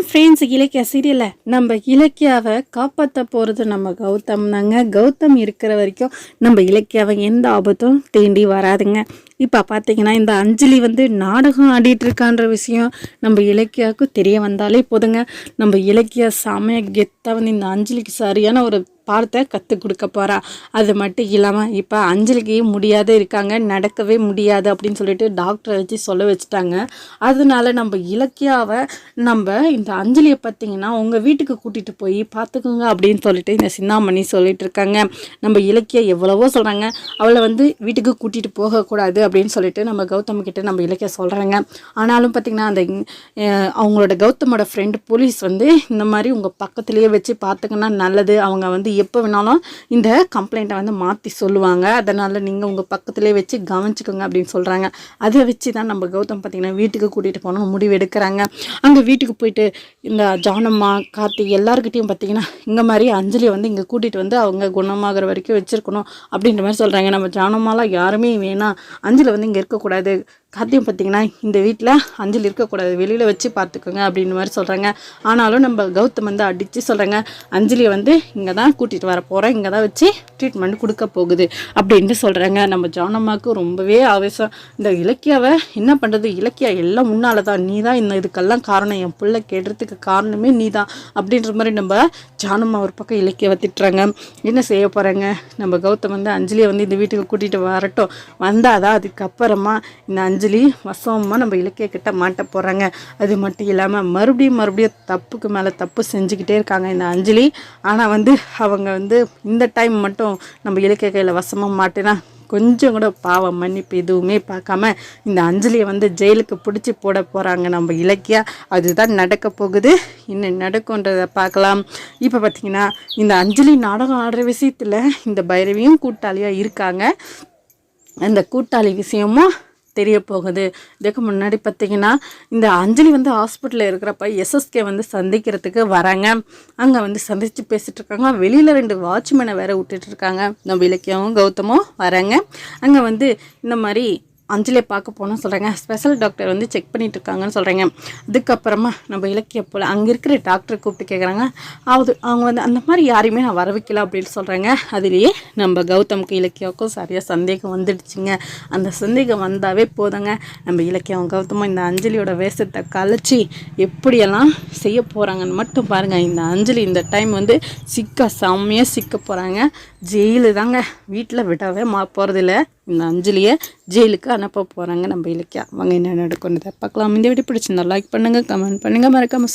வணக்கம் ஃப்ரெண்ட்ஸ். இலக்கியா சீரியலில் நம்ம இலக்கியாவை காப்பாற்ற போகிறது நம்ம கௌதம் தாங்க. கௌதம் இருக்கிற வரைக்கும் நம்ம இலக்கியாவை எந்த ஆபத்தும் தேண்டி வராதுங்க. இப்போ பார்த்தீங்கன்னா இந்த அஞ்சலி நாடகம் ஆடிட்டுருக்கான்ற விஷயம் நம்ம இலக்கியாவுக்கு தெரிய வந்தாலே போதுங்க. நம்ம இலக்கியா செமைய கெத்தாக இந்த அஞ்சலிக்கு சரியான ஒரு பாடத்தை கற்றுக் கொடுக்க போகிறா. அது மட்டும் இல்லாமல் இப்போ அஞ்சலிக்கு முடியாத இருக்காங்க, நடக்கவே முடியாது அப்படின்னு சொல்லிட்டு டாக்டரை வச்சு சொல்ல வச்சுட்டாங்க. அதனால நம்ம இலக்கியாவை இந்த அஞ்சலியை பார்த்தீங்கன்னா உங்கள் வீட்டுக்கு கூட்டிகிட்டு போய் பார்த்துக்குங்க அப்படின்னு சொல்லிட்டு இந்த சின்னாமணி சொல்லிட்டு இருக்காங்க. நம்ம இலக்கியா எவ்வளவோ சொல்கிறாங்க, அவளை வீட்டுக்கு கூட்டிகிட்டு போகக்கூடாது அப்படின்னு சொல்லிட்டு நம்ம கௌதம் கிட்ட நம்ம இலக்கியா சொல்கிறாங்க. ஆனாலும் பார்த்திங்கன்னா அவங்களோட கௌதமோட ஃப்ரெண்டு போலீஸ் இந்த மாதிரி உங்கள் பக்கத்துலேயே வச்சு பார்த்துங்கன்னா நல்லது, அவங்க எப்போ வேணாலும் இந்த கம்ப்ளைண்ட்டை மாற்றி சொல்லுவாங்க, அதனால் நீங்கள் உங்கள் பக்கத்துலேயே வச்சு கவனிச்சுக்கோங்க அப்படின்னு சொல்கிறாங்க. அதை வச்சு தான் நம்ம கௌதம் பார்த்திங்கன்னா வீட்டுக்கு கூட்டிகிட்டு போகணும்னு முடிவு எடுக்கிறாங்க. அங்கே வீட்டுக்கு போயிட்டு இந்த ஜானம்மா கார்த்தி எல்லாருக்கிட்டையும் பார்த்திங்கன்னா இந்த மாதிரி அஞ்சலியை இங்கே கூட்டிகிட்டு அவங்க குணமாகிற வரைக்கும் வச்சுருக்கணும் அப்படின்ற மாதிரி சொல்கிறாங்க. நம்ம ஜானம்மாலாம் யாருமே வேணாம், அஞ்சலி இங்கே இருக்கக்கூடாது, கார்த்தியும் பார்த்திங்கன்னா இந்த வீட்டில் அஞ்சலி இருக்கக்கூடாது, வெளியில் வச்சு பார்த்துக்கோங்க அப்படின்ற மாதிரி சொல்கிறாங்க. ஆனாலும் நம்ம கௌதம் அடித்து சொல்கிறாங்க, அஞ்சலியை இங்கே தான் கூட்டிகிட்டு வர போகிறேன், இங்கே தான் வச்சு ட்ரீட்மெண்ட் கொடுக்க போகுது அப்படின்ட்டு சொல்கிறாங்க. நம்ம ஜானம்மாவுக்கு ரொம்பவே ஆவேசம். இந்த இலக்கியாவை என்ன பண்ணுறது, இலக்கியா எல்லாம் முன்னால் தான், நீ தான் இதுக்கெல்லாம் காரணம், என் பிள்ளை கேடுறதுக்கு காரணமே நீ தான் அப்படின்ற மாதிரி நம்ம ஜானம்மா ஒரு பக்கம் இலக்கியாவை திட்டுறாங்க. என்ன செய்ய போகிறாங்க, நம்ம கௌதம் அஞ்சலியை இந்த வீட்டுக்கு கூட்டிகிட்டு வரட்டும், வந்தால் தான் அதுக்கப்புறமா இந்த அஞ்சலி வசமாக நம்ம இலக்கிய கிட்ட மாட்ட போகிறாங்க. அது மட்டும் இல்லாமல் மறுபடியும் தப்புக்கு மேலே தப்பு செஞ்சுக்கிட்டே இருக்காங்க இந்த அஞ்சலி. ஆனால் அவங்க இந்த டைம் மட்டும் நம்ம இலக்கிய கையில் வசமாக மாட்டினா கொஞ்சம் கூட பாவம் மன்னிப்பு எதுவுமே பார்க்காம இந்த அஞ்சலியை ஜெயிலுக்கு பிடிச்சி போட போகிறாங்க நம்ம இலக்கியா. அதுதான் நடக்க போகுது, இன்னும் நடக்கும்ன்றதை பார்க்கலாம். இப்போ பார்த்திங்கன்னா இந்த அஞ்சலி நாடகம் ஆடுற விஷயத்தில் இந்த பைரவியும் கூட்டாளியாக இருக்காங்க. அந்த கூட்டாளி விஷயமும் தெரிய போகுது. இதுக்கு முன்னாடி பார்த்திங்கன்னா இந்த அஞ்சலி ஹாஸ்பிட்டலில் இருக்கிறப்ப எஸ்எஸ்கே சந்திக்கிறதுக்கு வராங்க. அங்கே சந்தித்து பேசிகிட்டு இருக்காங்க. வெளியில் 2 வாட்ச்மேனை வேற விட்டுட்டு இருக்காங்க. நம்ம இலக்கியாவும் கௌதமும் வராங்க. அங்கே இந்த மாதிரி அஞ்சலியை பார்க்க போனோம்னு சொல்கிறாங்க. ஸ்பெஷல் டாக்டர் செக் பண்ணிகிட்டு இருக்காங்கன்னு சொல்கிறாங்க. அதுக்கப்புறமா நம்ம இலக்கிய போல் அங்கே இருக்கிற டாக்டரை கூப்பிட்டு கேட்குறாங்க. அவங்க அந்த மாதிரி யாரையுமே நான் வர வைக்கல அப்படின்னு சொல்கிறாங்க. அதுலேயே நம்ம கௌதமுக்கு இலக்கியாவுக்கும் சரியாக சந்தேகம் வந்துடுச்சுங்க. அந்த சந்தேகம் வந்தாவே போதுங்க, நம்ம இலக்கியாவும் கௌதமும் இந்த அஞ்சலியோட வேஷத்தை கலைச்சி எப்படியெல்லாம் செய்ய போகிறாங்கன்னு மட்டும் பாருங்கள். இந்த அஞ்சலி இந்த டைம் செம்மையாக சிக்க போகிறாங்க. ஜெயிலு தாங்க, வீட்டில் விடவே போகிறதில்ல. இந்த அஞ்சலியை ஜெயிலுக்கு அனுப்ப போகிறாங்க நம்ம இலக்கியா. அவங்க என்ன நடக்கும்னு பார்க்கலாம். இந்த வீடியோ பிடிச்சிருந்தா லைக் பண்ணுங்கள், கமெண்ட் பண்ணுங்கள், மறக்காமல்